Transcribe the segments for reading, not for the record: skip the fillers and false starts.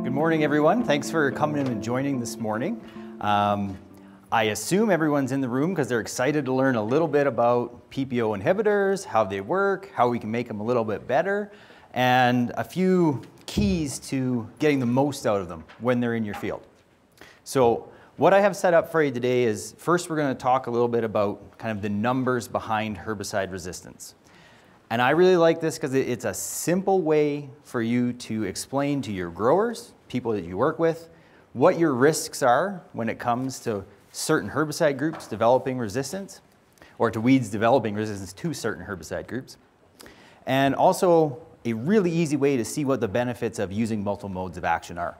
Good morning, everyone. Thanks for coming in and joining this morning. I assume everyone's in the room because they're excited to learn a little bit about PPO inhibitors, how they work, how we can make them a little bit better, and a few keys to getting the most out of them when they're in your field. So what I have set up for you today is, first we're going to talk a little bit about kind of the numbers behind herbicide resistance. And I really like this because it's a simple way for you to explain to your growers, people that you work with, what your risks are when it comes to certain herbicide groups developing resistance, or to weeds developing resistance to certain herbicide groups. And also a really easy way to see what the benefits of using multiple modes of action are.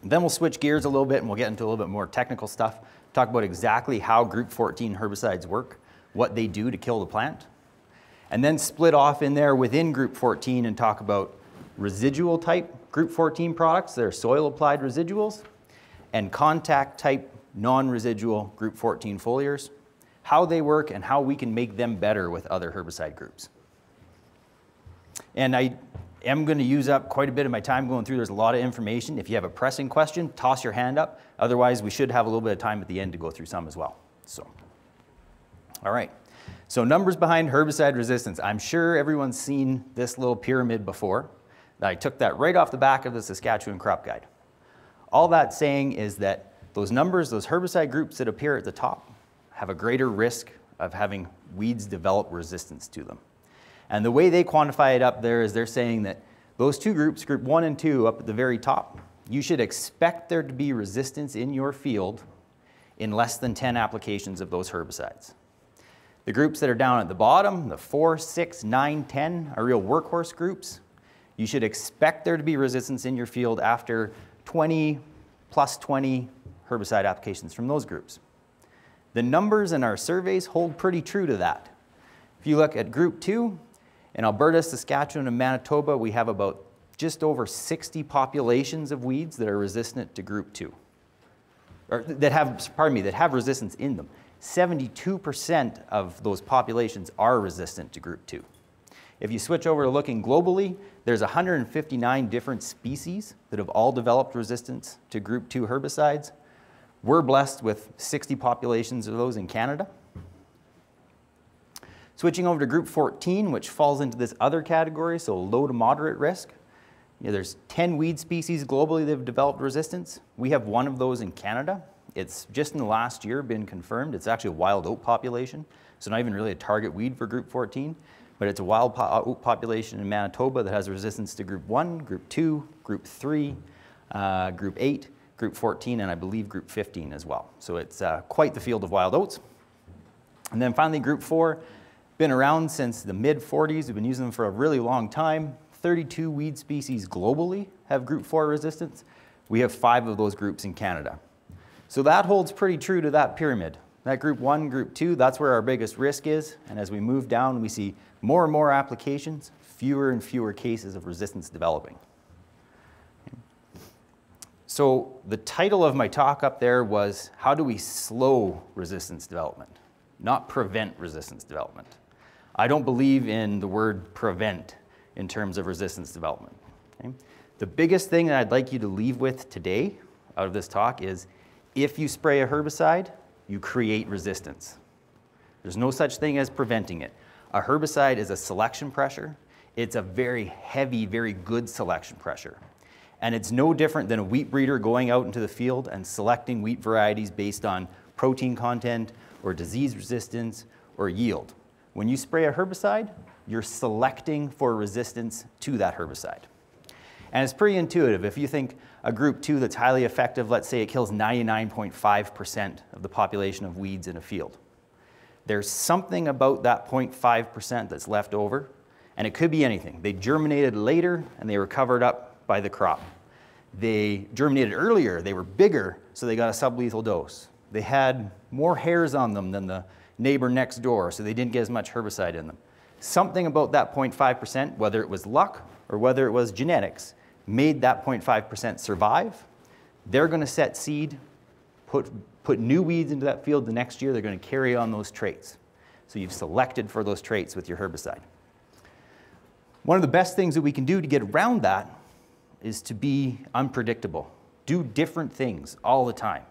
Then we'll switch gears a little bit and we'll get into a little bit more technical stuff, talk about exactly how Group 14 herbicides work, what they do to kill the plant, and then split off in there within Group 14 and talk about residual type Group 14 products that are soil applied residuals, and contact type non-residual Group 14 foliars, how they work and how we can make them better with other herbicide groups. And I am going to use up quite a bit of my time going through. There's a lot of information. If you have a pressing question, toss your hand up. Otherwise, we should have a little bit of time at the end to go through some as well. So, all right. So numbers behind herbicide resistance. I'm sure everyone's seen this little pyramid before. I took that right off the back of the Saskatchewan Crop Guide. All that's saying is that those numbers, those herbicide groups that appear at the top, have a greater risk of having weeds develop resistance to them. And the way they quantify it up there is they're saying that those two groups, Group 1 and 2 up at the very top, you should expect there to be resistance in your field in less than 10 applications of those herbicides. The groups that are down at the bottom, the 4, 6, 9, 10, are real workhorse groups. You should expect there to be resistance in your field after 20 plus 20 herbicide applications from those groups. The numbers in our surveys hold pretty true to that. If you look at Group 2, in Alberta, Saskatchewan, and Manitoba, we have about just over 60 populations of weeds that are resistant to Group 2. Or that have resistance in them. 72% of those populations are resistant to Group 2. If you switch over to looking globally, there's 159 different species that have all developed resistance to Group 2 herbicides. We're blessed with 60 populations of those in Canada. Switching over to Group 14, which falls into this other category, so low to moderate risk. There's 10 weed species globally that have developed resistance. We have one of those in Canada. It's just in the last year been confirmed. It's actually a wild oat population, so not even really a target weed for Group 14, but it's a wild oat population in Manitoba that has resistance to Group 1, Group 2, Group 3, Group 8, Group 14, and I believe Group 15 as well. So it's quite the field of wild oats. And then finally, Group 4, been around since the mid-40s. We've been using them for a really long time. 32 weed species globally have Group 4 resistance. We have 5 of those groups in Canada. So that holds pretty true to that pyramid. That Group 1, Group 2, that's where our biggest risk is. And as we move down, we see more and more applications, fewer and fewer cases of resistance developing. So the title of my talk up there was, how do we slow resistance development, not prevent resistance development. I don't believe in the word prevent in terms of resistance development. Okay? The biggest thing that I'd like you to leave with today out of this talk is, if you spray a herbicide, you create resistance. There's no such thing as preventing it. A herbicide is a selection pressure. It's a very heavy, very good selection pressure. And it's no different than a wheat breeder going out into the field and selecting wheat varieties based on protein content or disease resistance or yield. When you spray a herbicide, you're selecting for resistance to that herbicide. And it's pretty intuitive. If you think a Group 2 that's highly effective, let's say it kills 99.5% of the population of weeds in a field. There's something about that 0.5% that's left over, and it could be anything. They germinated later and they were covered up by the crop. They germinated earlier, they were bigger, so they got a sublethal dose. They had more hairs on them than the neighbor next door, so they didn't get as much herbicide in them. Something about that 0.5%, whether it was luck or whether it was genetics, made that 0.5% survive. They're going to set seed, put new weeds into that field the next year. They're going to carry on those traits. So you've selected for those traits with your herbicide. One of the best things that we can do to get around that is to be unpredictable. Do different things all the time.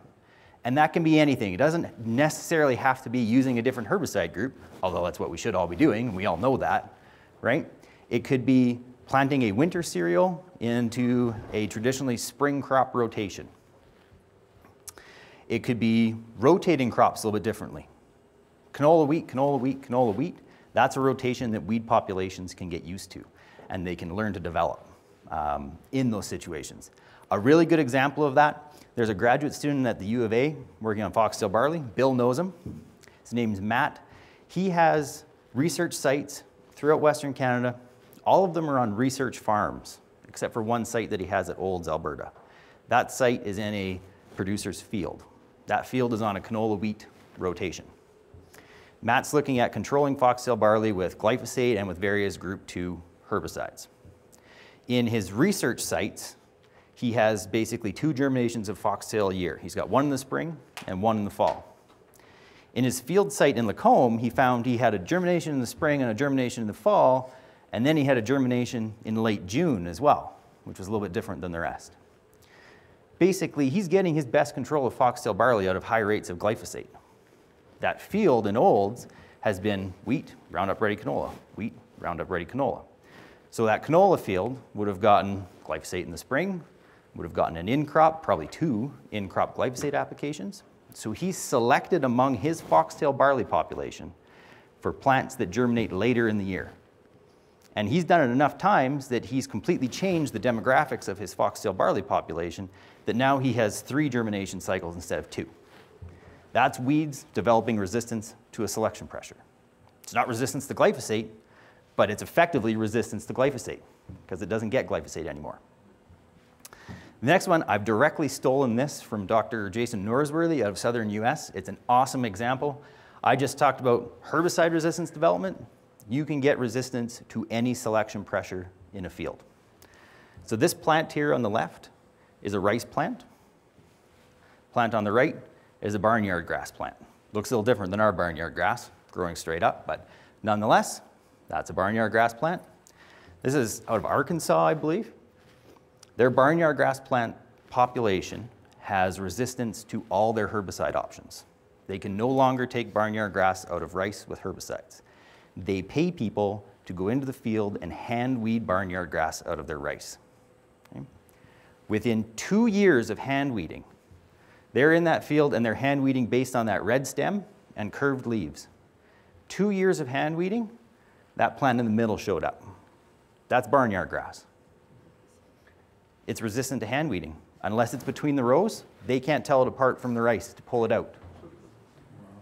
And that can be anything. It doesn't necessarily have to be using a different herbicide group, although that's what we should all be doing, and we all know that, right? It could be planting a winter cereal into a traditionally spring crop rotation. It could be rotating crops a little bit differently. Canola wheat, canola wheat, canola wheat. That's a rotation that weed populations can get used to, and they can learn to develop in those situations. A really good example of that, there's a graduate student at the U of A working on foxtail barley. Bill knows him. His name's Matt. He has research sites throughout Western Canada. All of them are on research farms, except for one site that he has at Olds, Alberta. That site is in a producer's field. That field is on a canola wheat rotation. Matt's looking at controlling foxtail barley with glyphosate and with various group 2 herbicides. In his research sites, he has basically 2 germinations of foxtail a year. He's got one in the spring and one in the fall. In his field site in Lacombe, he found he had a germination in the spring and a germination in the fall, and then he had a germination in late June as well, which was a little bit different than the rest. Basically, he's getting his best control of foxtail barley out of high rates of glyphosate. That field in Olds has been wheat, Roundup Ready canola, wheat, Roundup Ready canola. So that canola field would have gotten glyphosate in the spring, would have gotten an in-crop, probably 2 in-crop glyphosate applications. So he's selected among his foxtail barley population for plants that germinate later in the year. And he's done it enough times that he's completely changed the demographics of his foxtail barley population that now he has 3 germination cycles instead of 2. That's weeds developing resistance to a selection pressure. It's not resistance to glyphosate, but it's effectively resistance to glyphosate because it doesn't get glyphosate anymore. The next one, I've directly stolen this from Dr. Jason Norsworthy out of Southern US. It's an awesome example. I just talked about herbicide resistance development. You can get resistance to any selection pressure in a field. So this plant here on the left is a rice plant. Plant on the right is a barnyard grass plant. Looks a little different than our barnyard grass, growing straight up, but nonetheless, that's a barnyard grass plant. This is out of Arkansas, I believe. Their barnyard grass plant population has resistance to all their herbicide options. They can no longer take barnyard grass out of rice with herbicides. They pay people to go into the field and hand weed barnyard grass out of their rice. Okay? Within 2 years of hand weeding, they're in that field and they're hand weeding based on that red stem and curved leaves. 2 years of hand weeding, that plant in the middle showed up. That's barnyard grass. It's resistant to hand weeding. Unless it's between the rows, they can't tell it apart from the rice to pull it out.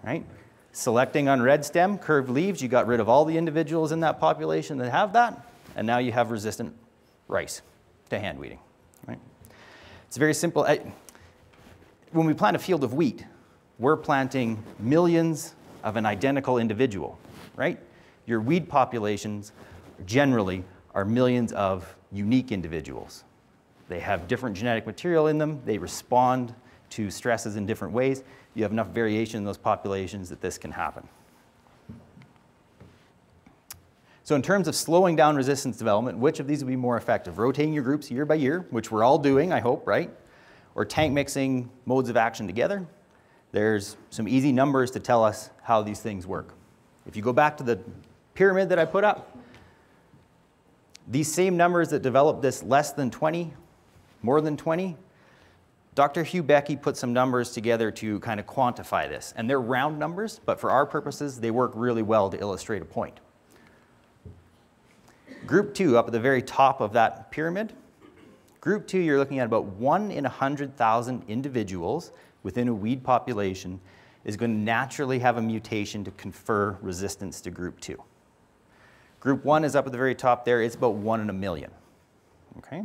Right? Selecting on red stem, curved leaves, you got rid of all the individuals in that population that have that, and now you have resistant rice to hand weeding. Right? It's very simple. When we plant a field of wheat, we're planting millions of an identical individual, right? Your weed populations generally are millions of unique individuals. They have different genetic material in them. They respond to stresses in different ways. You have enough variation in those populations that this can happen. So in terms of slowing down resistance development, which of these would be more effective? Rotating your groups year by year, which we're all doing, I hope, right? Or tank mixing modes of action together? There's some easy numbers to tell us how these things work. If you go back to the pyramid that I put up, these same numbers that developed this less than 20, more than 20, Dr. Hugh Becky put some numbers together to kind of quantify this. And they're round numbers, but for our purposes, they work really well to illustrate a point. Group 2, up at the very top of that pyramid, Group 2, you're looking at about 1 in 100,000 individuals within a weed population is going to naturally have a mutation to confer resistance to Group 2. Group 1 is up at the very top there. It's about 1 in a million. Okay?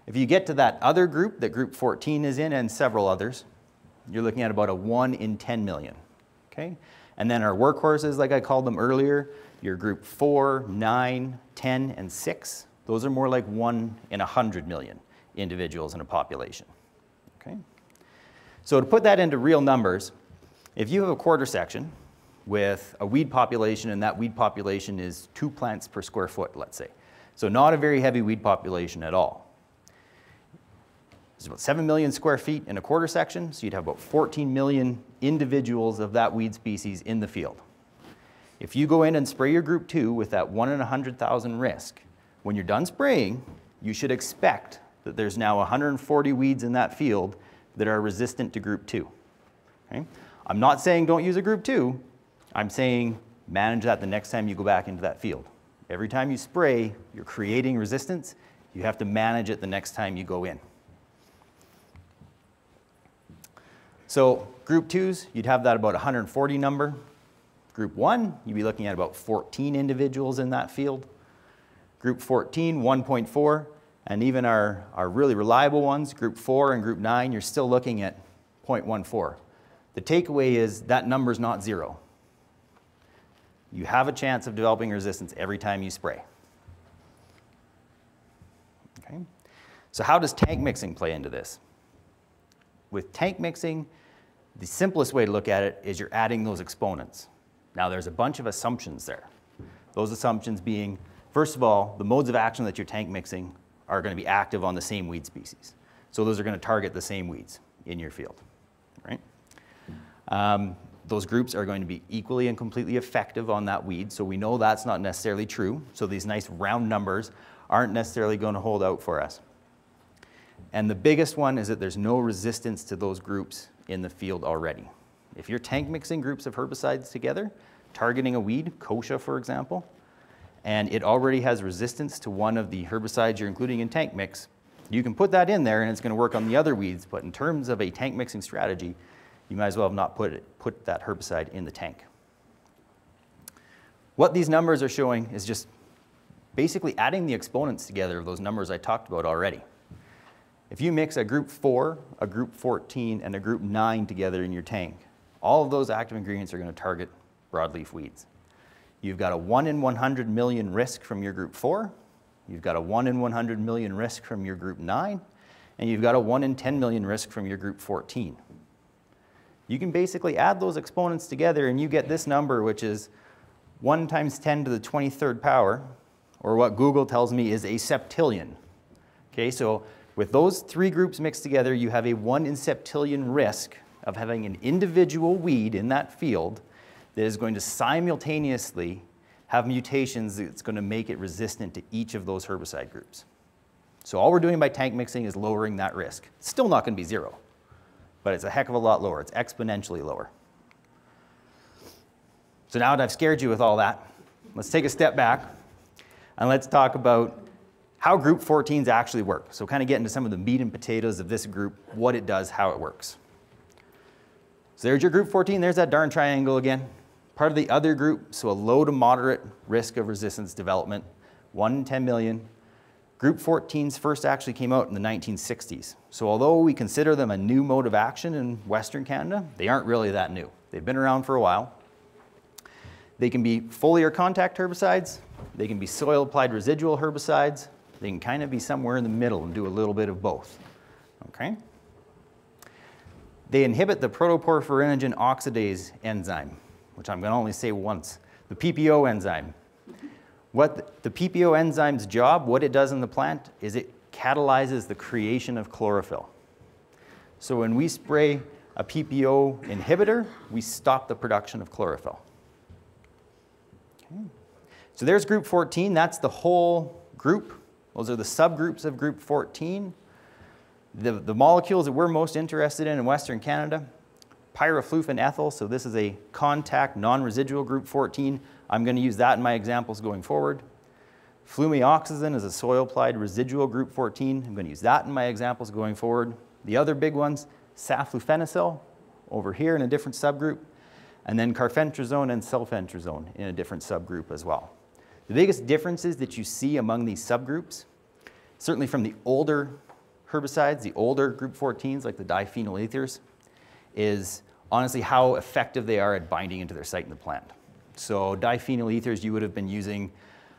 If you get to that other group that Group 14 is in and several others, you're looking at about a 1 in 10 million. Okay? And then our workhorses, like I called them earlier, your Group 4, 9, 10, and 6, those are more like 1 in 100 million individuals in a population. Okay? So to put that into real numbers, if you have a quarter section with a weed population and that weed population is 2 plants per square foot, let's say, So not a very heavy weed population at all. There's about 7 million square feet in a quarter section, so you'd have about 14 million individuals of that weed species in the field. If you go in and spray your group 2 with that 1 in 100,000 risk, when you're done spraying, you should expect that there's now 140 weeds in that field that are resistant to group 2. Okay? I'm not saying don't use a group 2, I'm saying manage that the next time you go back into that field. Every time you spray, you're creating resistance. You have to manage it the next time you go in. So group 2s, you'd have that about 140 number. Group 1, you'd be looking at about 14 individuals in that field. Group 14, 1.4, and even our really reliable ones, group 4 and group 9, you're still looking at 0.14. The takeaway is that number's not 0. You have a chance of developing resistance every time you spray. Okay? So how does tank mixing play into this? With tank mixing, the simplest way to look at it is you're adding those exponents. Now there's a bunch of assumptions there. Those assumptions being, first of all, the modes of action that you're tank mixing are going to be active on the same weed species. So those are going to target the same weeds in your field, right? Those groups are going to be equally and completely effective on that weed, so we know that's not necessarily true. So these nice round numbers aren't necessarily going to hold out for us. And the biggest one is that there's no resistance to those groups in the field already. If you're tank mixing groups of herbicides together, targeting a weed, kochia for example, and it already has resistance to one of the herbicides you're including in tank mix, you can put that in there and it's going to work on the other weeds, but in terms of a tank mixing strategy, you might as well have not put that herbicide in the tank. What these numbers are showing is just basically adding the exponents together of those numbers I talked about already. If you mix a group 4, a group 14, and a group 9 together in your tank, all of those active ingredients are going to target broadleaf weeds. You've got a 1 in 100 million risk from your group 4, you've got a 1 in 100 million risk from your group 9, and you've got a 1 in 10 million risk from your group 14. You can basically add those exponents together and you get this number, which is 1 times 10 to the 23rd power, or what Google tells me is a septillion. Okay, so with those 3 groups mixed together, you have a 1 in septillion risk of having an individual weed in that field that is going to simultaneously have mutations that's going to make it resistant to each of those herbicide groups. So all we're doing by tank mixing is lowering that risk. It's still not going to be 0, but it's a heck of a lot lower. It's exponentially lower. So now that I've scared you with all that, let's take a step back and let's talk about how group 14s actually work. So kind of get into some of the meat and potatoes of this group, what it does, how it works. So there's your group 14, there's that darn triangle again. Part of the other group, so a low to moderate risk of resistance development, 1 in 10 million. Group 14s first actually came out in the 1960s. So although we consider them a new mode of action in Western Canada, they aren't really that new. They've been around for a while. They can be foliar contact herbicides, they can be soil applied residual herbicides, they can kind of be somewhere in the middle and do a little bit of both, okay? They inhibit the protoporphyrinogen oxidase enzyme, which I'm going to only say once, the PPO enzyme. What the PPO enzyme's job, what it does in the plant, is it catalyzes the creation of chlorophyll. So when we spray a PPO inhibitor, we stop the production of chlorophyll. Okay. So there's group 14, that's the whole group. Those are the subgroups of group 14. The molecules that we're most interested in Western Canada, Pyraflufen-ethyl, so this is a contact non-residual group 14. I'm going to use that in my examples going forward. Flumioxazin is a soil-applied residual group 14. I'm going to use that in my examples going forward. The other big ones, Saflufenicil over here in a different subgroup, and then carfentrazone and sulfentrazone in a different subgroup as well. The biggest differences that you see among these subgroups, certainly from the older herbicides, the older group 14s like the diphenyl ethers, is honestly how effective they are at binding into their site in the plant. So diphenyl ethers, you would have been using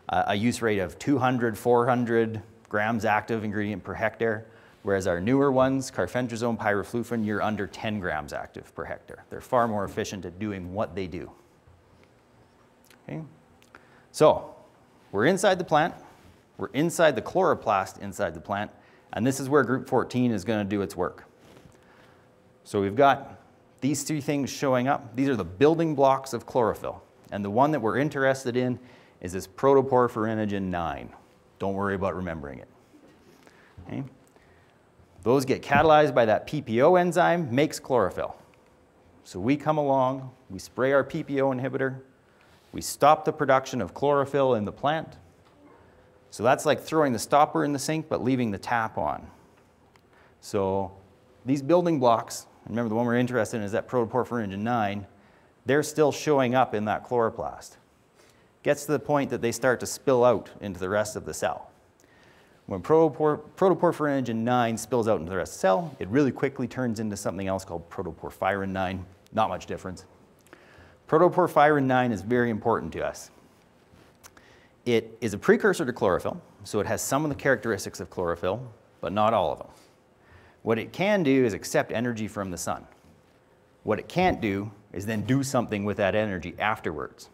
a use rate of 200, 400 grams active ingredient per hectare, whereas our newer ones, carfentrazone, pyraflufen, you're under 10 grams active per hectare. They're far more efficient at doing what they do. Okay? So we're inside the plant. We're inside the chloroplast inside the plant, and this is where group 14 is going to do its work. So we've got these three things showing up. These are the building blocks of chlorophyll, and the one that we're interested in is this Protoporphyrinogen 9. Don't worry about remembering it. Okay? Those get catalyzed by that PPO enzyme, makes chlorophyll. So we come along, we spray our PPO inhibitor, we stop the production of chlorophyll in the plant. So that's like throwing the stopper in the sink but leaving the tap on. So these building blocks, remember the one we're interested in is that Protoporphyrinogen 9, they're still showing up in that chloroplast. Gets to the point that they start to spill out into the rest of the cell. When Protoporphyrinogen 9 spills out into the rest of the cell, it really quickly turns into something else called protoporphyrin 9. Not much difference. Protoporphyrin 9 is very important to us. It is a precursor to chlorophyll, so it has some of the characteristics of chlorophyll, but not all of them. What it can do is accept energy from the sun. What it can't do is then do something with that energy afterwards.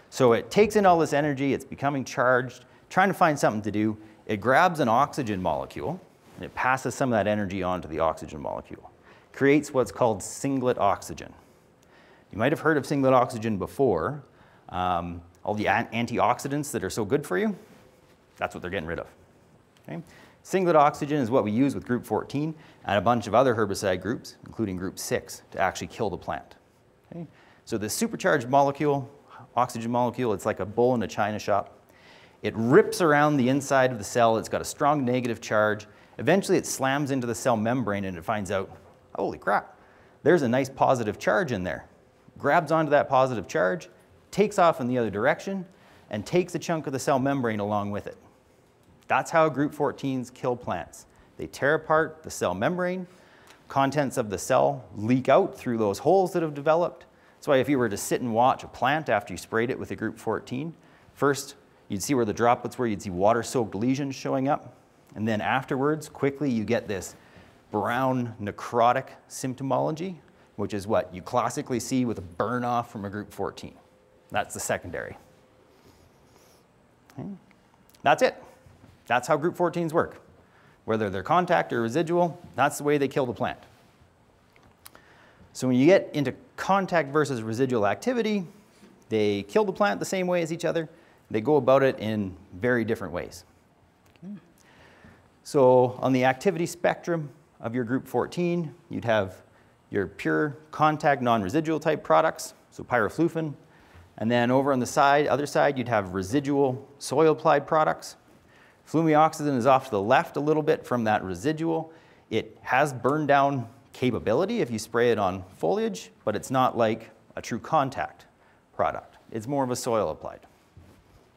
So it takes in all this energy, it's becoming charged, trying to find something to do. It grabs an oxygen molecule, and it passes some of that energy on to the oxygen molecule. Creates what's called singlet oxygen. You might have heard of singlet oxygen before. All the antioxidants that are so good for you, that's what they're getting rid of. Okay? Singlet oxygen is what we use with group 14 and a bunch of other herbicide groups, including group 6, to actually kill the plant. Okay? So this supercharged molecule, oxygen molecule, it's like a bull in a china shop. It rips around the inside of the cell. It's got a strong negative charge. Eventually it slams into the cell membrane and it finds out, holy crap, there's a nice positive charge in there. Grabs onto that positive charge, takes off in the other direction, and takes a chunk of the cell membrane along with it. That's how group 14s kill plants. They tear apart the cell membrane, contents of the cell leak out through those holes that have developed. That's why if you were to sit and watch a plant after you sprayed it with a group 14, first you'd see where the droplets were, you'd see water-soaked lesions showing up, and then afterwards, quickly you get this brown necrotic symptomology, which is what you classically see with a burn-off from a group 14. That's the secondary. Okay. That's it. That's how group 14s work. Whether they're contact or residual, that's the way they kill the plant. So when you get into contact versus residual activity, they kill the plant the same way as each other. They go about it in very different ways. Okay. So on the activity spectrum of your group 14, you'd have your pure contact non-residual type products, so pyraflufen. And then over on the side, other side, you'd have residual soil-applied products. Flumioxazin is off to the left a little bit from that residual. It has burn down capability if you spray it on foliage, but it's not like a true contact product. It's more of a soil-applied,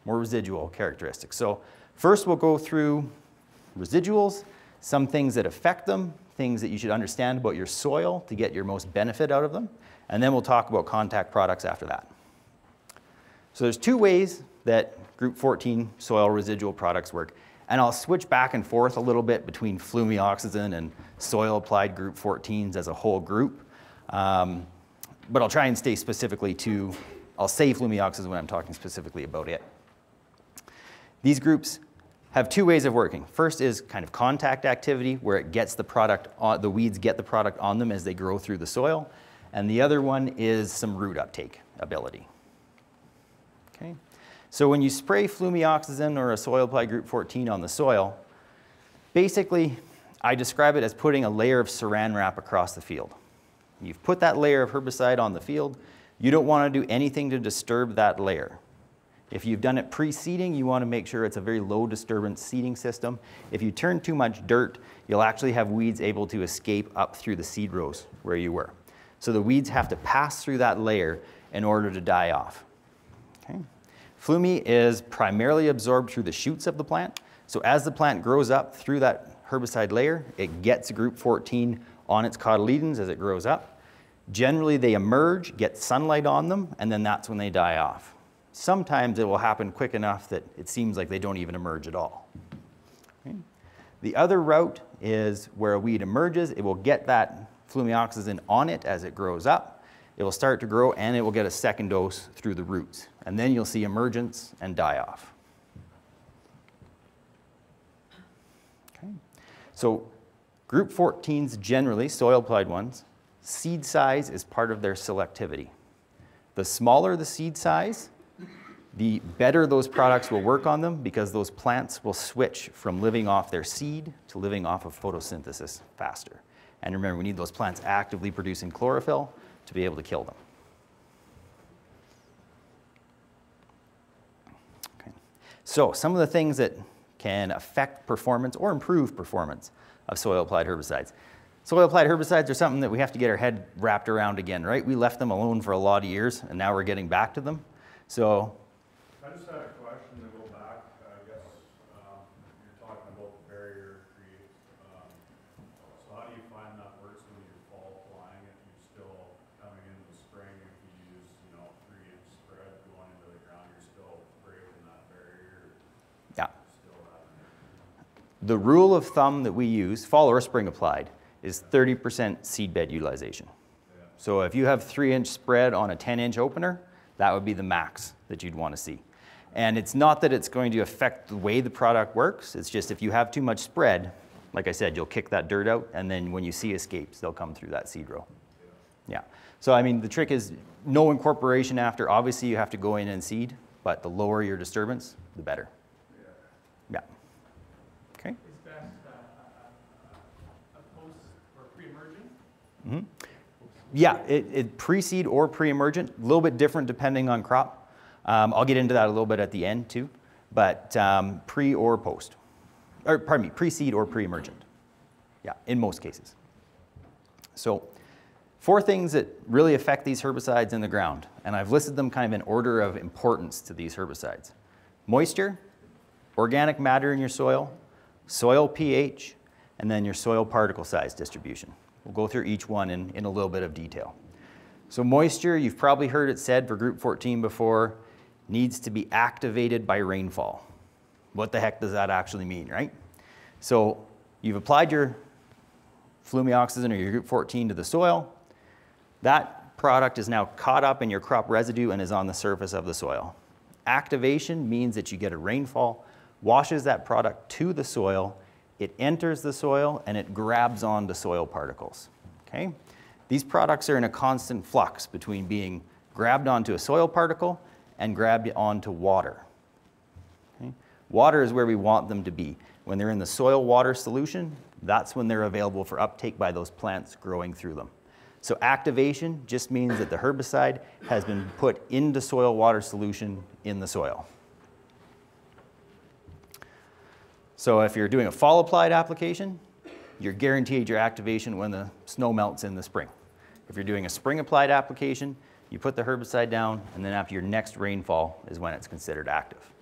more residual characteristics. So first we'll go through residuals, some things that affect them, things that you should understand about your soil to get your most benefit out of them, and then we'll talk about contact products after that. So there's two ways that group 14 soil residual products work, and I'll switch back and forth a little bit between flumioxazin and soil-applied group 14s as a whole group, but I'll try and stay specifically to, I'll say flumioxazin when I'm talking specifically about it. These groups have two ways of working. First is kind of contact activity, where it gets the product on, the weeds get the product on them as they grow through the soil, and the other one is some root uptake ability. Okay. So when you spray flumioxazin or a soil-applied group 14 on the soil, basically I describe it as putting a layer of saran wrap across the field. You've put that layer of herbicide on the field. You don't want to do anything to disturb that layer. If you've done it pre-seeding, you want to make sure it's a very low disturbance seeding system. If you turn too much dirt, you'll actually have weeds able to escape up through the seed rows where you were. So the weeds have to pass through that layer in order to die off. Okay. Flumi is primarily absorbed through the shoots of the plant. So as the plant grows up through that herbicide layer, it gets group 14 on its cotyledons as it grows up. Generally they emerge, get sunlight on them, and then that's when they die off. Sometimes it will happen quick enough that it seems like they don't even emerge at all. Okay. The other route is where a weed emerges. It will get that flumioxazin on it as it grows up. It will start to grow and it will get a second dose through the roots. And then you'll see emergence and die off. So group 14s generally, soil applied ones, seed size is part of their selectivity. The smaller the seed size, the better those products will work on them because those plants will switch from living off their seed to living off of photosynthesis faster. And remember, we need those plants actively producing chlorophyll to be able to kill them. Okay. So some of the things that can affect performance or improve performance of soil-applied herbicides. Soil-applied herbicides are something that we have to get our head wrapped around again, right? We left them alone for a lot of years, and now we're getting back to them. So I just had a question to go back. I guess you're talking about the barrier create. So how do you find that works when you're fall applying it? You're still coming into the spring, if you use 3-inch spread going into the ground, you're still breaking that barrier. yeah. The rule of thumb that we use, fall or spring applied, is 30% seed bed utilization. Yeah. So if you have 3-inch spread on a 10-inch opener, that would be the max that you'd want to see. And it's not that it's going to affect the way the product works, it's just if you have too much spread, like I said, you'll kick that dirt out, and then when you see escapes, they'll come through that seed row. Yeah. So I mean, the trick is no incorporation after. Obviously, you have to go in and seed, but the lower your disturbance, the better. Yeah. Okay. Is best a post or pre-emergent? Mm-hmm. Yeah, it pre-seed or pre-emergent, a little bit different depending on crop. I'll get into that a little bit at the end too, but pre or post, or pardon me, pre-seed or pre-emergent. Yeah, in most cases. So 4 things that really affect these herbicides in the ground, and I've listed them kind of in order of importance to these herbicides. Moisture, organic matter in your soil, soil pH, and then your soil particle size distribution. We'll go through each one in a little bit of detail. So moisture, you've probably heard it said for group 14 before, needs to be activated by rainfall. What the heck does that actually mean, right? So you've applied your flumioxazin or your group 14 to the soil. That product is now caught up in your crop residue and is on the surface of the soil. Activation means that you get a rainfall, washes that product to the soil, it enters the soil, and it grabs onto soil particles, okay? These products are in a constant flux between being grabbed onto a soil particle and grabbed onto water. Okay? Water is where we want them to be. When they're in the soil-water solution, that's when they're available for uptake by those plants growing through them. So activation just means that the herbicide has been put into soil-water solution in the soil. So if you're doing a fall-applied application, you're guaranteed your activation when the snow melts in the spring. If you're doing a spring-applied application, you put the herbicide down, and then after your next rainfall is when it's considered active.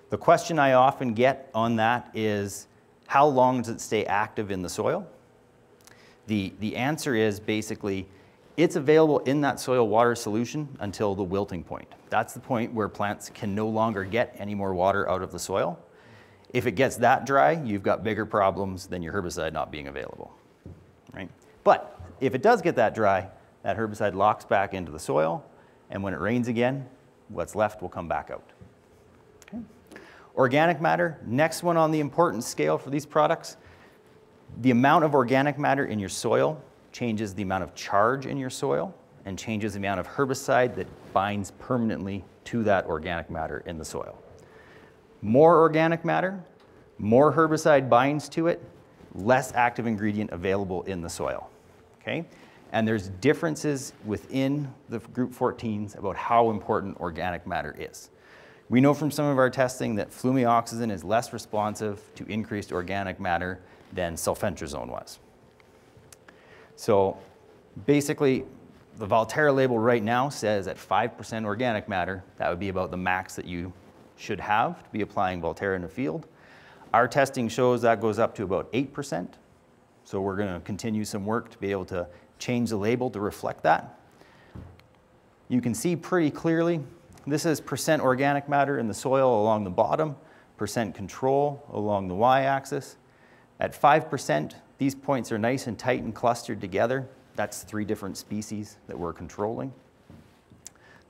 The question I often get on that is, how long does it stay active in the soil? The answer is basically, it's available in that soil-water solution until the wilting point. That's the point where plants can no longer get any more water out of the soil. If it gets that dry, you've got bigger problems than your herbicide not being available, right? But if it does get that dry, that herbicide locks back into the soil, and when it rains again, what's left will come back out. Okay. Organic matter, next one on the importance scale for these products. The amount of organic matter in your soil changes the amount of charge in your soil and changes the amount of herbicide that binds permanently to that organic matter in the soil. More organic matter, more herbicide binds to it, less active ingredient available in the soil, okay? And there's differences within the group 14s about how important organic matter is. We know from some of our testing that flumioxazin is less responsive to increased organic matter than sulfentrazone was. So basically, the Valtera label right now says at 5% organic matter, that would be about the max that you should have to be applying Valtera in the field. Our testing shows that goes up to about 8%. So we're going to continue some work to be able to change the label to reflect that. You can see pretty clearly, this is percent organic matter in the soil along the bottom, percent control along the y-axis. At 5%, these points are nice and tight and clustered together. That's 3 different species that we're controlling.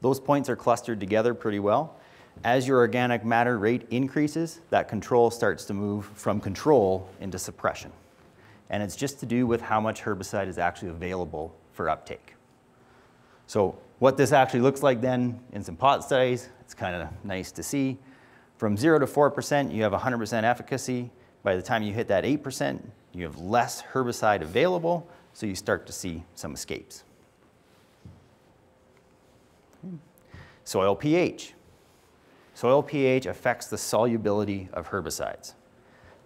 Those points are clustered together pretty well. As your organic matter rate increases, that control starts to move from control into suppression. and it's just to do with how much herbicide is actually available for uptake. So what this actually looks like then in some pot studies, it's kind of nice to see. From 0 to 4%, you have 100% efficacy. By the time you hit that 8%, you have less herbicide available, so you start to see some escapes. Soil pH. Soil pH affects the solubility of herbicides.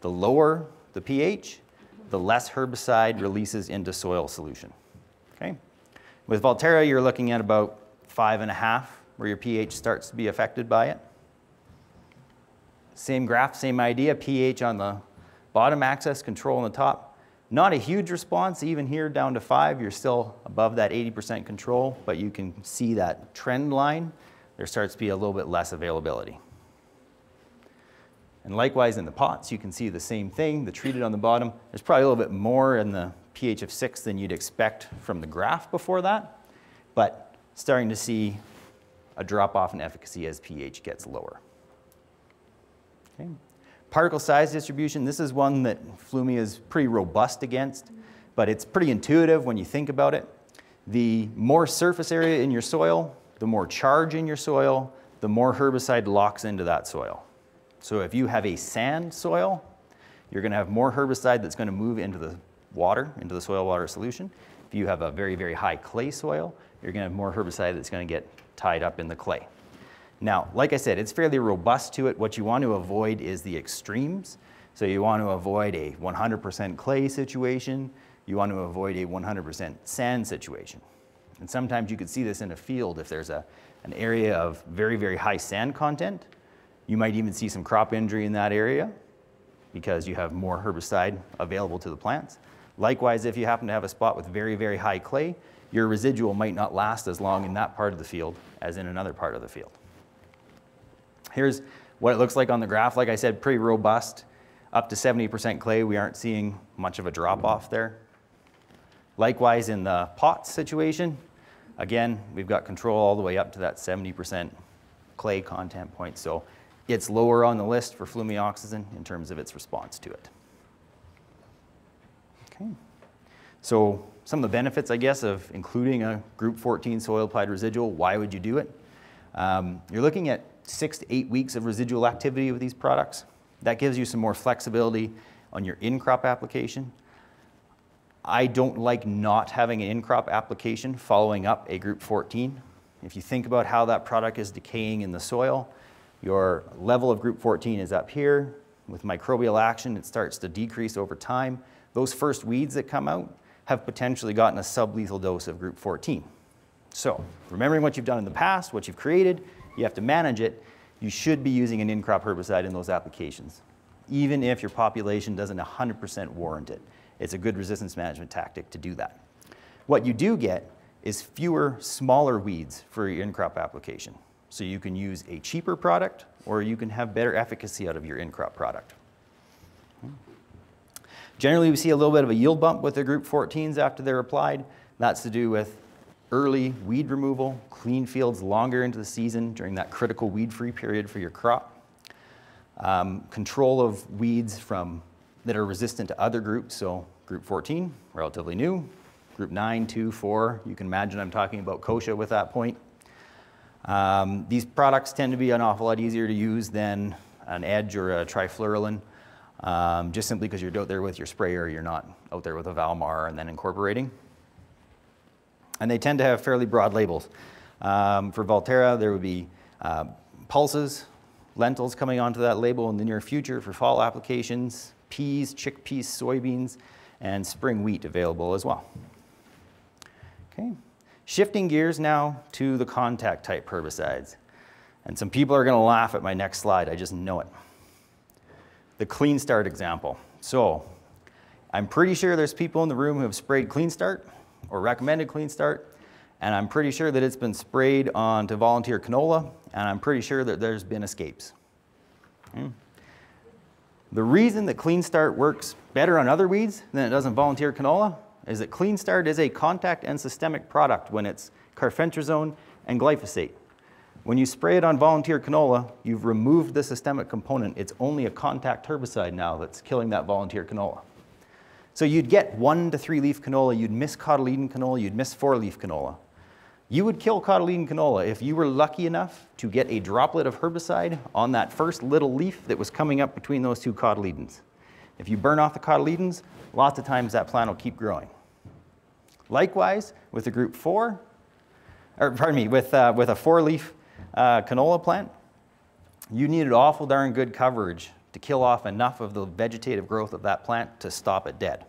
The lower the pH, the less herbicide releases into soil solution. Okay? With Valtera, you're looking at about 5.5, where your pH starts to be affected by it. Same graph, same idea, pH on the bottom axis, control on the top. Not a huge response, even here down to 5, you're still above that 80% control, but you can see that trend line. There starts to be a little bit less availability. And likewise in the pots, you can see the same thing, the treated on the bottom. There's probably a little bit more in the pH of 6 than you'd expect from the graph before that, but starting to see a drop off in efficacy as pH gets lower. Okay. Particle size distribution, this is one that Flumi is pretty robust against, but it's pretty intuitive when you think about it. The more surface area in your soil, the more charge in your soil, the more herbicide locks into that soil. So if you have a sand soil, you're going to have more herbicide that's going to move into the water, into the soil water solution. If you have a very, very high clay soil, you're going to have more herbicide that's going to get tied up in the clay. Now, like I said, it's fairly robust to it. What you want to avoid is the extremes. So you want to avoid a 100% clay situation. You want to avoid a 100% sand situation. And sometimes you could see this in a field if there's an area of very, very high sand content. You might even see some crop injury in that area because you have more herbicide available to the plants. Likewise, if you happen to have a spot with very, very high clay, your residual might not last as long in that part of the field as in another part of the field. Here's what it looks like on the graph. Like I said, pretty robust. Up to 70% clay, we aren't seeing much of a drop off there. Likewise in the pot situation, again, we've got control all the way up to that 70% clay content point. So it's lower on the list for flumioxazin in terms of its response to it. Okay. So some of the benefits, I guess, of including a group 14 soil applied residual, why would you do it? You're looking at 6 to 8 weeks of residual activity with these products. That gives you some more flexibility on your in-crop application. I don't like not having an in-crop application following up a group 14. If you think about how that product is decaying in the soil, your level of group 14 is up here. With microbial action, it starts to decrease over time. Those first weeds that come out have potentially gotten a sublethal dose of group 14. So, remembering what you've done in the past, what you've created, you have to manage it. You should be using an in-crop herbicide in those applications, even if your population doesn't 100% warrant it. It's a good resistance management tactic to do that. What you do get is fewer, smaller weeds for your in-crop application. So you can use a cheaper product, or you can have better efficacy out of your in-crop product. Generally, we see a little bit of a yield bump with the group 14s after they're applied. That's to do with early weed removal, clean fields longer into the season during that critical weed-free period for your crop. Control of weeds that are resistant to other groups, so group 14, relatively new. Group 9, 2, 4, you can imagine I'm talking about kochia with that point. These products tend to be an awful lot easier to use than an Edge or a trifluralin, just simply because you're out there with your sprayer, you're not out there with a Valmar and then incorporating. And they tend to have fairly broad labels. For Valtera, there would be pulses, lentils coming onto that label in the near future for fall applications, peas, chickpeas, soybeans, and spring wheat available as well. Okay. Shifting gears now to the contact type herbicides. And some people are going to laugh at my next slide, I just know it. The Clean Start example. So, I'm pretty sure there's people in the room who have sprayed Clean Start or recommended Clean Start, and I'm pretty sure that it's been sprayed onto volunteer canola, and I'm pretty sure that there's been escapes. Okay. The reason that Clean Start works better on other weeds than it does on volunteer canola is that Clean Start is a contact and systemic product when it's carfentrazone and glyphosate. When you spray it on volunteer canola, you've removed the systemic component. It's only a contact herbicide now that's killing that volunteer canola. So you'd get 1 to 3 leaf canola, you'd miss cotyledon canola, you'd miss 4 leaf canola. You would kill cotyledon canola if you were lucky enough to get a droplet of herbicide on that first little leaf that was coming up between those 2 cotyledons. If you burn off the cotyledons, lots of times that plant will keep growing. Likewise, with the group 4, or pardon me, with a 4-leaf canola plant, you needed awful darn good coverage to kill off enough of the vegetative growth of that plant to stop it dead,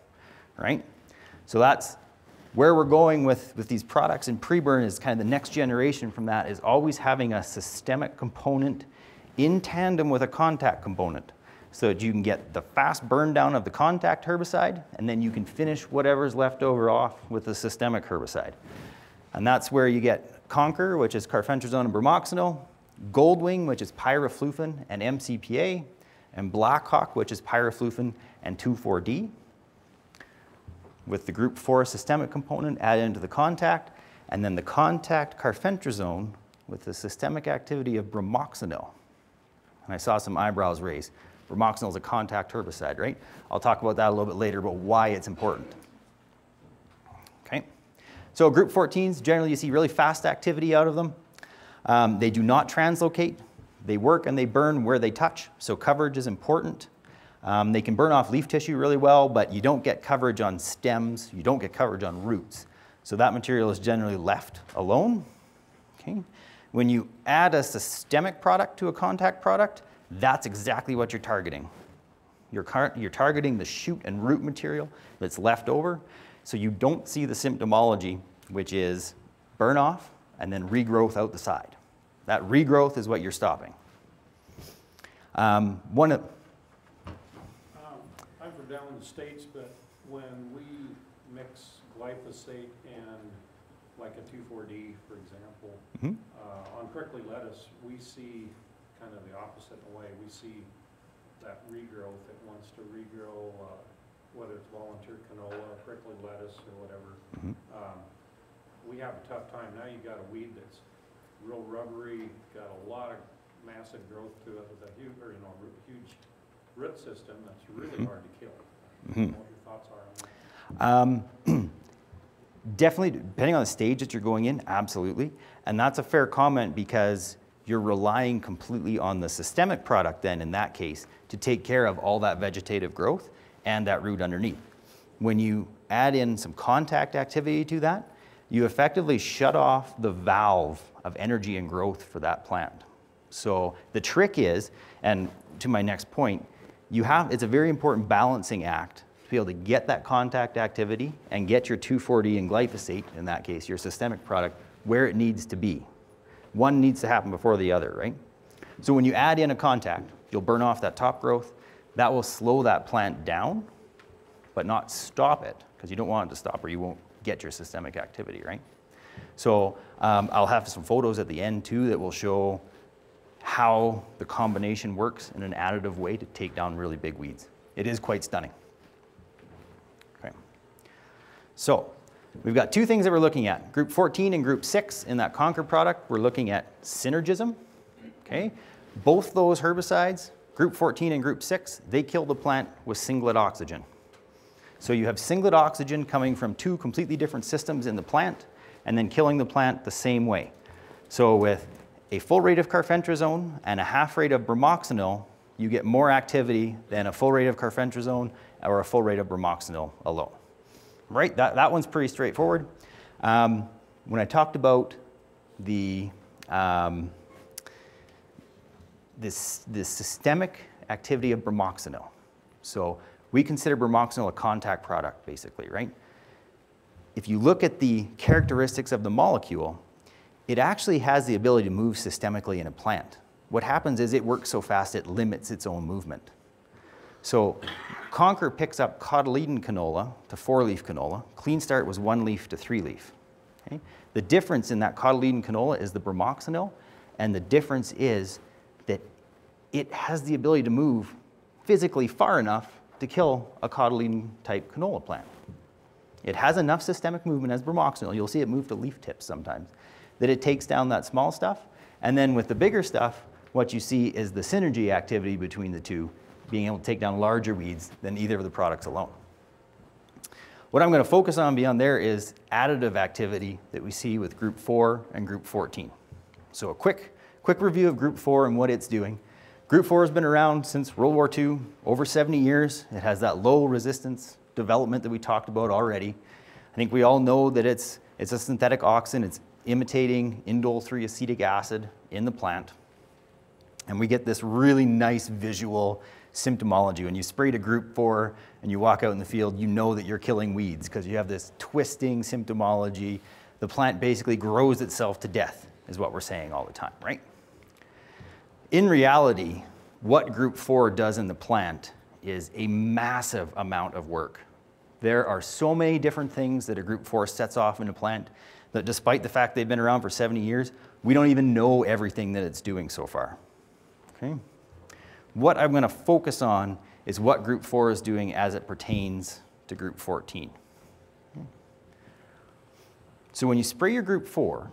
right? So that's where we're going with these products in pre-burn. Is kind of the next generation from that is always having a systemic component in tandem with a contact component so that you can get the fast burn down of the contact herbicide, and then you can finish whatever's left over off with the systemic herbicide. And that's where you get Conquer, which is carfentrazone and bromoxynil, Goldwing, which is Pyraflufen and MCPA, and Blackhawk, which is Pyraflufen and 2,4-D. With the group 4 systemic component added into the contact, and then the contact carfentrazone with the systemic activity of bromoxynil. And I saw some eyebrows raised. Bromoxynil is a contact herbicide, right? I'll talk about that a little bit later, about why it's important. Okay. So group 14s, generally you see really fast activity out of them. They do not translocate. They work and they burn where they touch, so coverage is important. They can burn off leaf tissue really well, but you don't get coverage on stems, you don't get coverage on roots. So that material is generally left alone. Okay. When you add a systemic product to a contact product, that's exactly what you're targeting. You're targeting the shoot and root material that's left over, so you don't see the symptomology, which is burn off and then regrowth out the side. That regrowth is what you're stopping. I'm from down in the States, but when we mix glyphosate and like a 2,4-D, for example, on prickly lettuce, we see kind of the opposite in a way. We see that regrowth. It wants to regrow, whether it's volunteer canola, prickly lettuce, or whatever. We have a tough time. Now you've got a weed that's real rubbery, got a lot of massive growth to it with a huge, huge root system that's really hard to kill. I don't know what your thoughts are on that. Definitely, depending on the stage that you're going in, absolutely. And that's a fair comment because you're relying completely on the systemic product then, in that case, to take care of all that vegetative growth and that root underneath. When you add in some contact activity to that, you effectively shut off the valve of energy and growth for that plant. So the trick is, and to my next point, it's a very important balancing act to be able to get that contact activity and get your 2,4-D and glyphosate, in that case, your systemic product, where it needs to be. One needs to happen before the other, right? So when you add in a contact, you'll burn off that top growth. That will slow that plant down, but not stop it, because you don't want it to stop or you won't get your systemic activity, right? So I'll have some photos at the end too that will show how the combination works in an additive way to take down really big weeds. It is quite stunning. Okay. So we've got 2 things that we're looking at. Group 14 and group 6 in that Conquer product, we're looking at synergism. Okay. Both those herbicides, group 14 and group 6, they kill the plant with singlet oxygen. So you have singlet oxygen coming from 2 completely different systems in the plant and then killing the plant the same way. So with a full rate of carfentrazone and a half rate of bromoxynil, you get more activity than a full rate of carfentrazone or a full rate of bromoxynil alone. Right, that one's pretty straightforward. When I talked about the this systemic activity of bromoxynil, so we consider bromoxynil a contact product, basically, right? If you look at the characteristics of the molecule, it actually has the ability to move systemically in a plant. What happens is it works so fast it limits its own movement. So Conquer picks up cotyledon canola to 4-leaf canola. Clean Start was 1-leaf to 3-leaf. Okay? The difference in that cotyledon canola is the bromoxynil, and the difference is that it has the ability to move physically far enough to kill a cotyledon type canola plant. It has enough systemic movement as bromoxynil, you'll see it move to leaf tips sometimes, that it takes down that small stuff. And then with the bigger stuff, what you see is the synergy activity between the two, being able to take down larger weeds than either of the products alone. What I'm going to focus on beyond there is additive activity that we see with group 4 and group 14. So a quick review of group 4 and what it's doing. Group 4 has been around since World War II, over 70 years. It has that low resistance development that we talked about already. I think we all know that it's a synthetic auxin. It's imitating indole 3 acetic acid in the plant. And we get this really nice visual symptomology. When you spray to group 4 and you walk out in the field, you know that you're killing weeds because you have this twisting symptomology. The plant basically grows itself to death, is what we're saying all the time, right? In reality, what group 4 does in the plant is a massive amount of work. There are so many different things that a group 4 sets off in a plant that despite the fact they've been around for 70 years, we don't even know everything that it's doing so far. Okay? What I'm going to focus on is what group 4 is doing as it pertains to group 14. Okay. So when you spray your group 4,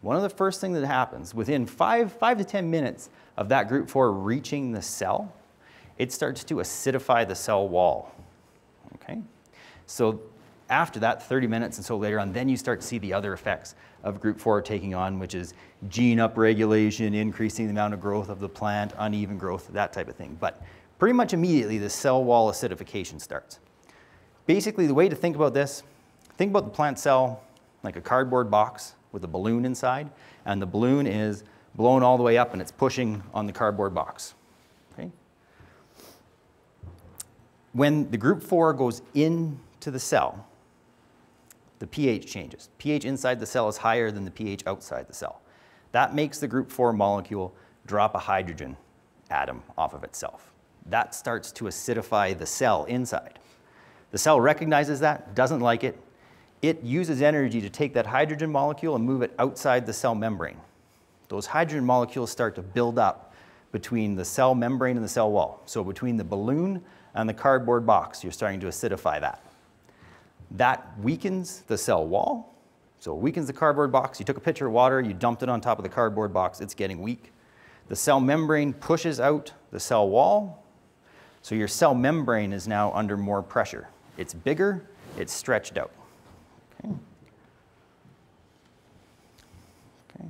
one of the first things that happens, within 5 to 10 minutes of that group 4 reaching the cell, it starts to acidify the cell wall. Okay? So after that, 30 minutes and so later on, then you start to see the other effects of group 4 taking on, which is gene upregulation, increasing the amount of growth of the plant, uneven growth, that type of thing. But pretty much immediately, the cell wall acidification starts. Basically, the way to think about this, think about the plant cell like a cardboard box with a balloon inside, and the balloon is blown all the way up and it's pushing on the cardboard box. Okay? When the group 4 goes into the cell, the pH changes. pH inside the cell is higher than the pH outside the cell. That makes the group 4 molecule drop a hydrogen atom off of itself. That starts to acidify the cell inside. The cell recognizes that, doesn't like it. It uses energy to take that hydrogen molecule and move it outside the cell membrane. Those hydrogen molecules start to build up between the cell membrane and the cell wall. So between the balloon and the cardboard box, you're starting to acidify that. That weakens the cell wall, so it weakens the cardboard box. You took a pitcher of water, you dumped it on top of the cardboard box, it's getting weak. The cell membrane pushes out the cell wall, so your cell membrane is now under more pressure. It's bigger, it's stretched out. Okay. Okay.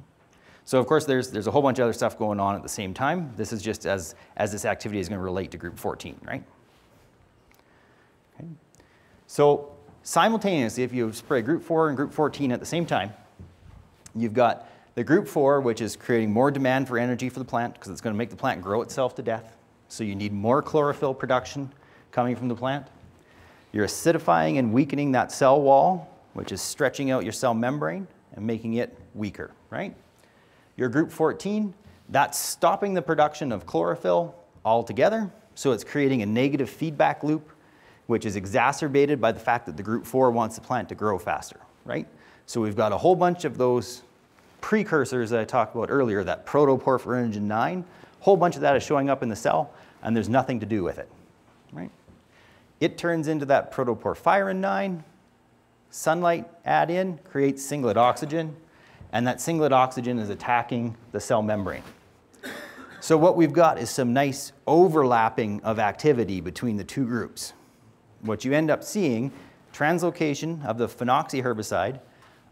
So of course there's a whole bunch of other stuff going on at the same time. This is just as this activity is going to relate to group 14, right? Okay. So simultaneously, if you spray group 4 and group 14 at the same time, you've got the group 4, which is creating more demand for energy for the plant because it's going to make the plant grow itself to death. So you need more chlorophyll production coming from the plant. You're acidifying and weakening that cell wall, which is stretching out your cell membrane and making it weaker, right? Your group 14, that's stopping the production of chlorophyll altogether. So it's creating a negative feedback loop, which is exacerbated by the fact that the group 4 wants the plant to grow faster, right? So we've got a whole bunch of those precursors that I talked about earlier, that Protoporphyrinogen 9, a whole bunch of that is showing up in the cell, and there's nothing to do with it, right? It turns into that Protoporphyrin 9, sunlight add in, creates singlet oxygen, and that singlet oxygen is attacking the cell membrane. So what we've got is some nice overlapping of activity between the two groups. What you end up seeing, translocation of the phenoxy herbicide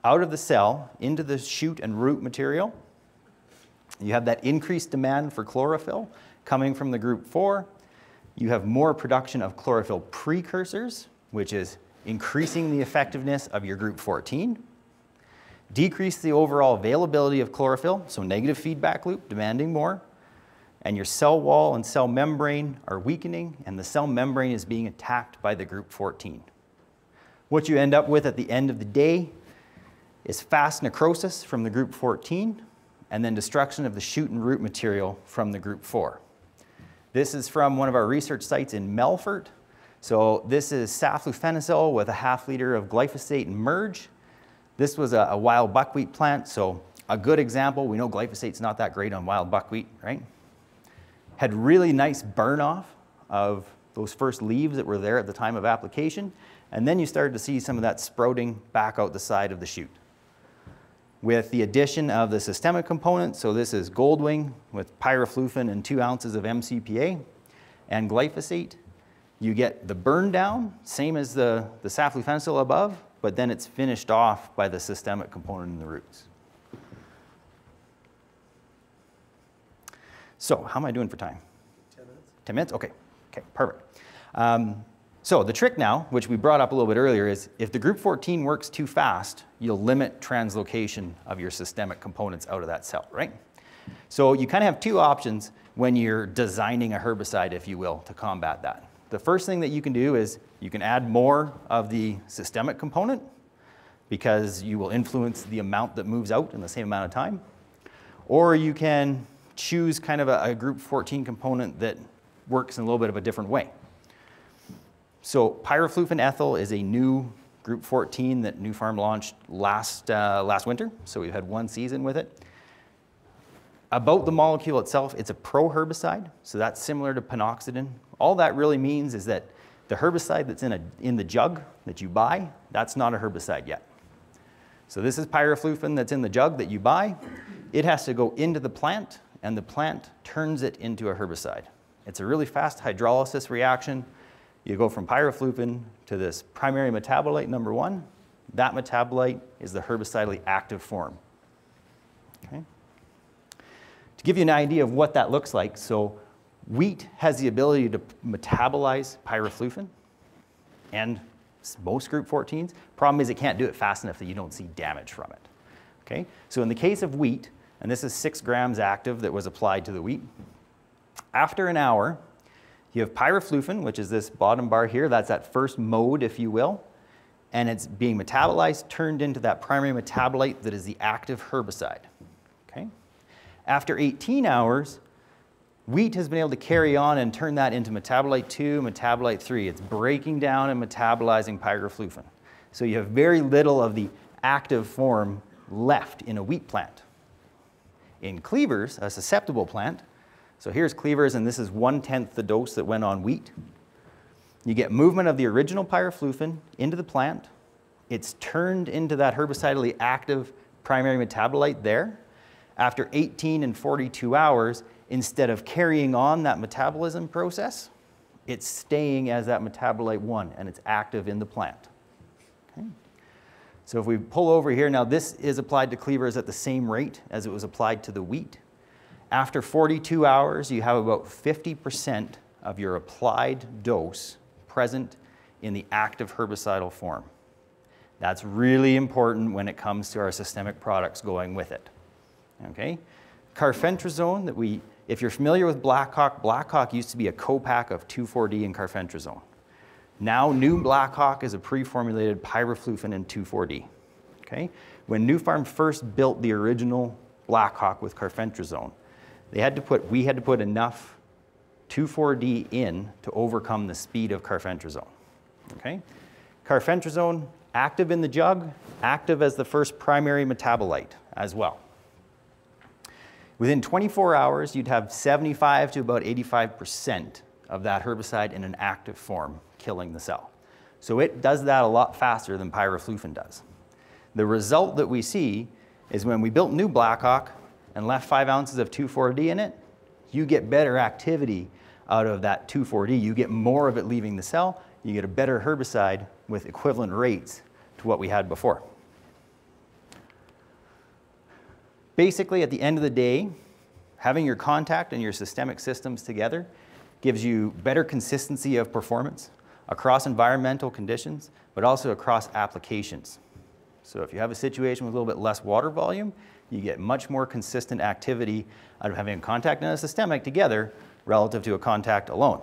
out of the cell into the shoot and root material. You have that increased demand for chlorophyll coming from the group 4. You have more production of chlorophyll precursors, which is increasing the effectiveness of your group 14. Decrease the overall availability of chlorophyll, so negative feedback loop, demanding more. And your cell wall and cell membrane are weakening, and the cell membrane is being attacked by the group 14. What you end up with at the end of the day is fast necrosis from the group 14, and then destruction of the shoot and root material from the group 4. This is from one of our research sites in Melfort. So this is Pyraflufen-ethyl with a ½ liter of glyphosate and merge. This was a wild buckwheat plant, so a good example. We know glyphosate's not that great on wild buckwheat, right? Had really nice burn off of those first leaves that were there at the time of application, and then you started to see some of that sprouting back out the side of the shoot. With the addition of the systemic component, so this is Goldwing with pyraflufen and 2 ounces of MCPA and glyphosate, you get the burn down, same as the Pyraflufen-ethyl above, but then it's finished off by the systemic component in the roots. So how am I doing for time? 10 minutes. 10 minutes? Okay, okay, perfect. So the trick now, which we brought up a little bit earlier, is if the group 14 works too fast, you'll limit translocation of your systemic components out of that cell, right? So you kind of have two options when you're designing a herbicide, if you will, to combat that. The first thing that you can do is you can add more of the systemic component because you will influence the amount that moves out in the same amount of time. Or you can choose kind of a group 14 component that works in a little bit of a different way. So Pyraflufen-ethyl is a new group 14 that Nufarm launched last winter. So we've had one season with it. About the molecule itself, it's a pro-herbicide, so that's similar to pinoxidin. All that really means is that the herbicide that's in the jug that you buy, that's not a herbicide yet. So this is pyraflufen that's in the jug that you buy. It has to go into the plant, and the plant turns it into a herbicide. It's a really fast hydrolysis reaction. You go from pyraflufen to this primary metabolite number 1. That metabolite is the herbicidally active form. Okay? To give you an idea of what that looks like, so wheat has the ability to metabolize pyraflufen, and most group 14s. Problem is it can't do it fast enough that you don't see damage from it. Okay? So in the case of wheat, and this is 6 grams active that was applied to the wheat, after an hour, you have pyraflufen, which is this bottom bar here. That's that first mode, if you will. And it's being metabolized, turned into that primary metabolite that is the active herbicide. Okay? After 18 hours, wheat has been able to carry on and turn that into metabolite 2, metabolite 3. It's breaking down and metabolizing pyraflufen. So you have very little of the active form left in a wheat plant. In cleavers, a susceptible plant, so here's cleavers, and this is 1/10 the dose that went on wheat. You get movement of the original pyraflufen into the plant. It's turned into that herbicidally active primary metabolite there. After 18 and 42 hours, instead of carrying on that metabolism process, it's staying as that metabolite 1, and it's active in the plant. Okay? So if we pull over here, now this is applied to cleavers at the same rate as it was applied to the wheat. After 42 hours, you have about 50% of your applied dose present in the active herbicidal form. That's really important when it comes to our systemic products going with it. Okay? Carfentrazone, if you're familiar with Blackhawk, Blackhawk used to be a co-pack of 2,4-D and carfentrazone. Now, new Blackhawk is a pre-formulated pyraflufen and 2,4-D. Okay? When Nufarm first built the original Blackhawk with carfentrazone, we had to put enough 2,4-D in to overcome the speed of carfentrazone. Okay? Carfentrazone, active in the jug, active as the first primary metabolite as well. Within 24 hours, you'd have 75 to about 85% of that herbicide in an active form, killing the cell. So it does that a lot faster than pyraflufen does. The result that we see is when we built new Blackhawk and left 5 ounces of 2,4-D in it, you get better activity out of that 2,4-D. You get more of it leaving the cell. You get a better herbicide with equivalent rates to what we had before. Basically, at the end of the day, having your contact and your systemic systems together gives you better consistency of performance across environmental conditions, but also across applications. So if you have a situation with a little bit less water volume, you get much more consistent activity out of having a contact and a systemic together relative to a contact alone.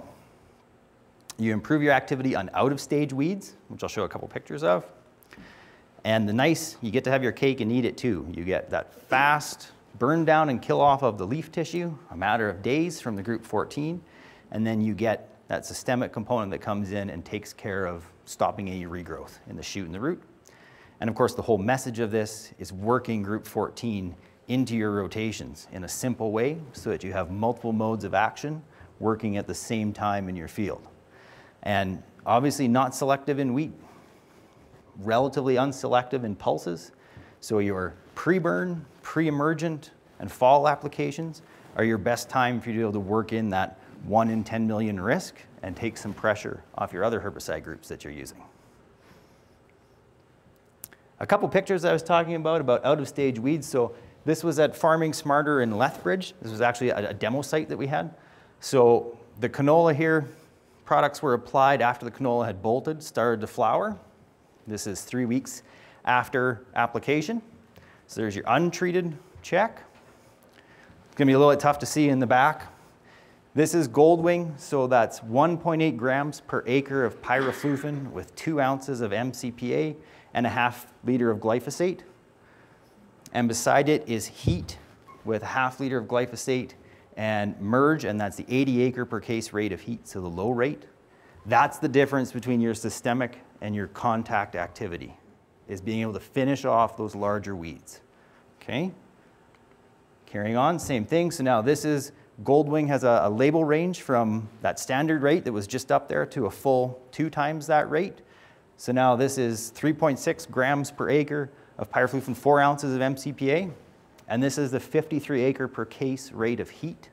You improve your activity on out-of-stage weeds, which I'll show a couple pictures of. And you get to have your cake and eat it too. You get that fast burn down and kill off of the leaf tissue, a matter of days from the group 14, and then you get that systemic component that comes in and takes care of stopping any regrowth in the shoot and the root. And of course, the whole message of this is working group 14 into your rotations in a simple way so that you have multiple modes of action working at the same time in your field. And obviously not selective in wheat, relatively unselective in pulses. So your pre-burn, pre-emergent, and fall applications are your best time for you to be able to work in that 1 in 10 million risk and take some pressure off your other herbicide groups that you're using. A couple pictures I was talking about out-of-stage weeds. So this was at Farming Smarter in Lethbridge. This was actually a demo site that we had. So the canola here, products were applied after the canola had bolted, started to flower. This is 3 weeks after application. So there's your untreated check. It's gonna be a little bit tough to see in the back. This is Goldwing, so that's 1.8 grams per acre of pyraflufen with 2 ounces of MCPA and a ½ liter of glyphosate. And beside it is heat with a ½ liter of glyphosate and merge, and that's the 80 acre per case rate of heat, so the low rate. That's the difference between your systemic and your contact activity, is being able to finish off those larger weeds. Okay? Carrying on, same thing. So now this is, Goldwing has a label range from that standard rate that was just up there to a full 2 times that rate. So now this is 3.6 grams per acre of pyraflufen, 4 ounces of MCPA. And this is the 53 acre per case rate of heat.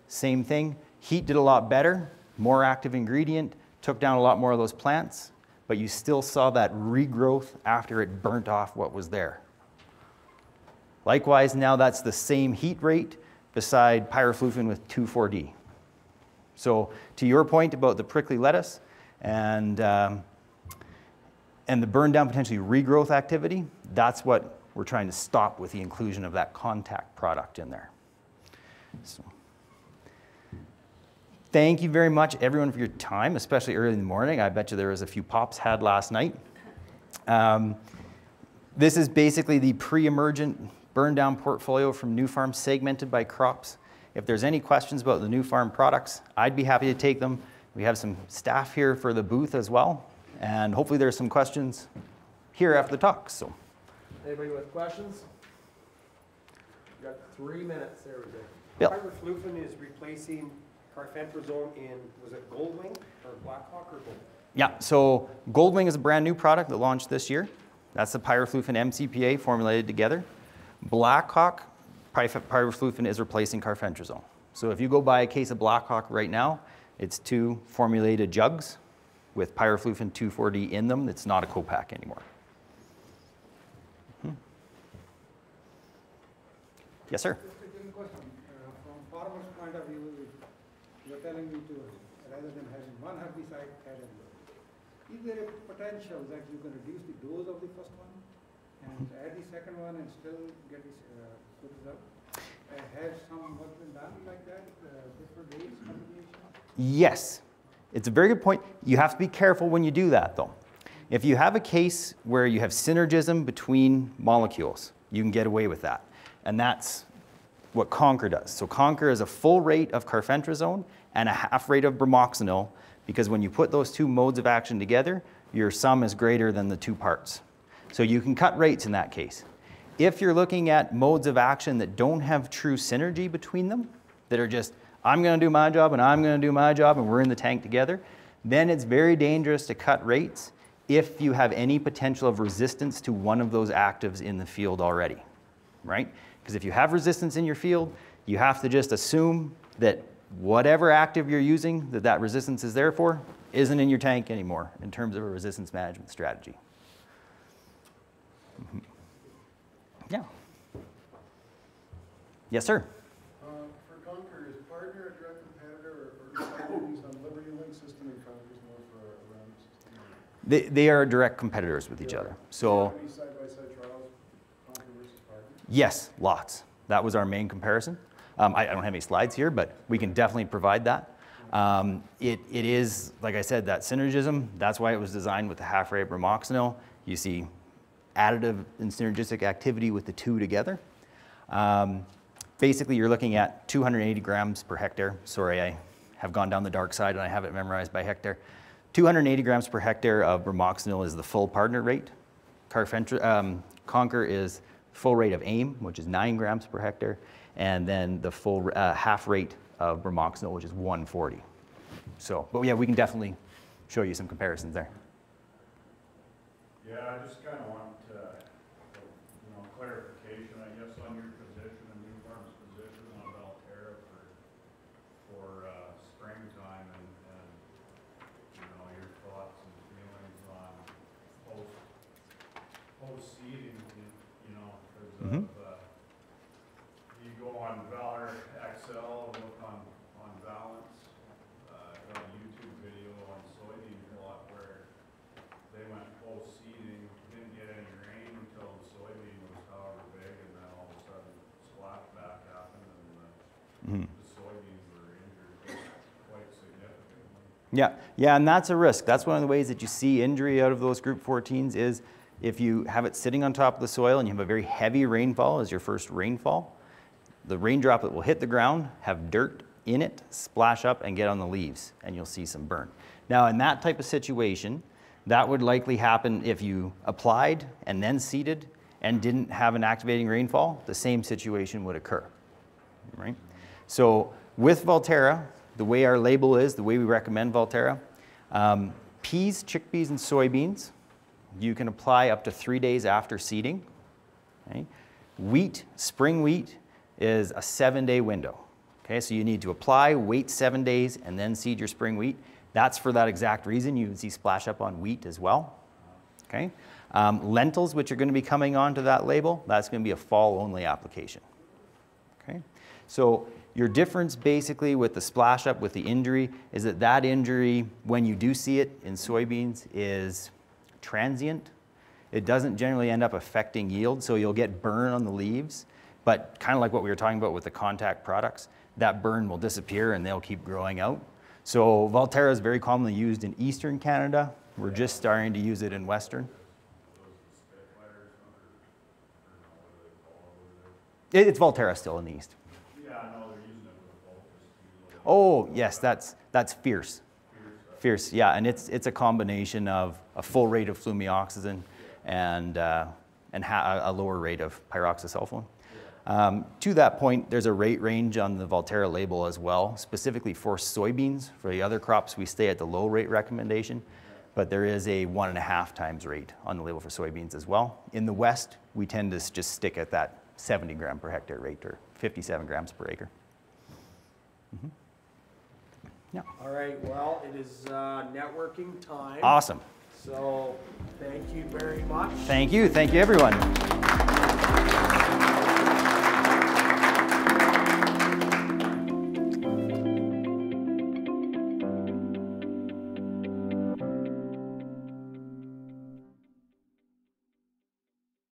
Same thing, heat did a lot better, more active ingredient, took down a lot more of those plants, but you still saw that regrowth after it burnt off what was there. Likewise, now that's the same heat rate beside pyraflufen with 2,4-D. So to your point about the prickly lettuce and the burn down potentially regrowth activity, that's what we're trying to stop with the inclusion of that contact product in there. So, thank you very much everyone for your time, especially early in the morning. I bet you there was a few pops had last night. This is basically the pre-emergent burn down portfolio from Nufarm segmented by crops. If there's any questions about the Nufarm products, I'd be happy to take them. We have some staff here for the booth as well, and hopefully there's some questions here after the talk. So, anybody with questions? We've got 3 minutes. There we go. Bill. Pyraflufen is replacing carfentrazone in, was it Goldwing or Blackhawk or Goldwing? Yeah, so Goldwing is a brand new product that launched this year. That's the pyraflufen MCPA formulated together. Blackhawk pyraflufen is replacing carfentrazone. So if you go buy a case of Blackhawk right now, it's 2 formulated jugs with pyraflufen 2,4-D in them. It's not a co-pack anymore. Yes, sir. Just a quick question. From farmer's point of view, you're telling me to, rather than having one herbicide, add another. Is there a potential that you can reduce the dose of the first one and add the second one and still get this good result? Has some work been done like that, different days combination? Yes. It's a very good point. You have to be careful when you do that, though. If you have a case where you have synergism between molecules, you can get away with that. And that's what Conquer does. So Conquer is a full rate of carfentrazone and a half rate of bromoxynil, because when you put those 2 modes of action together, your sum is greater than the 2 parts. So you can cut rates in that case. If you're looking at modes of action that don't have true synergy between them, that are just, I'm going to do my job and I'm going to do my job and we're in the tank together, then it's very dangerous to cut rates if you have any potential of resistance to one of those actives in the field already, right? Because if you have resistance in your field, you have to just assume that whatever active you're using that resistance is there for isn't in your tank anymore in terms of a resistance management strategy. Mm-hmm. Yeah. Yes, sir. For Conquer, is Partner a direct competitor or Synergies on Liberty Link system and Conquer's more for a round system? They are direct competitors with each other. So Any side-by-side trials, Conquer versus Partner? yes, lots. That was our main comparison. I don't have any slides here, but we can definitely provide that. It is, like I said, that synergism. That's why it was designed with the half rate bromoxynil. You see additive and synergistic activity with the 2 together. Basically, you're looking at 280 grams per hectare. Sorry, I have gone down the dark side and I have it memorized by hectare. 280 grams per hectare of bromoxynil is the full partner rate. Conquer is full rate of AIM, which is 9 grams per hectare, and then the full half rate of bromoxynil, which is 140. So, but yeah, we can definitely show you some comparisons there. Yeah, I just kind of want clarification, I guess, on your position and Nufarm's position on Valtera for Yeah, yeah, and that's a risk. That's one of the ways that you see injury out of those group 14s is if you have it sitting on top of the soil and you have a very heavy rainfall as your first rainfall, the rain droplet will hit the ground, have dirt in it, splash up and get on the leaves, and you'll see some burn. Now, in that type of situation, that would likely happen if you applied and then seeded and didn't have an activating rainfall. The same situation would occur, right? So with Valtera, the way our label is, the way we recommend Valtera, peas, chickpeas, and soybeans, you can apply up to 3 days after seeding. Okay? Wheat, spring wheat, is a 7-day window. Okay, so you need to apply, wait 7 days, and then seed your spring wheat. That's for that exact reason. You can see splash up on wheat as well. Okay, lentils, which are going to be coming onto that label, that's going to be a fall-only application. Okay, so your difference basically with the splash up with the injury is that that injury, when you do see it in soybeans, is transient. It doesn't generally end up affecting yield, so you'll get burn on the leaves, but kind of like what we were talking about with the contact products, that burn will disappear and they'll keep growing out. So Valtera is very commonly used in Eastern Canada. We're just starting to use it in Western. It's Valtera still in the East. Yeah, no, they're using it with the bulk. Oh, yes, that's Fierce. Fierce, yeah, and it's a combination of a full rate of flumioxazin and a lower rate of pyroxasulfone. To that point, there's a rate range on the Valtera label as well, specifically for soybeans. For the other crops, we stay at the low rate recommendation, but there is a 1.5 times rate on the label for soybeans as well. In the West, we tend to just stick at that 70 gram per hectare rate, or 57 grams per acre. Mm-hmm. Yeah. All right, well, it is networking time. Awesome. So thank you very much. Thank you everyone.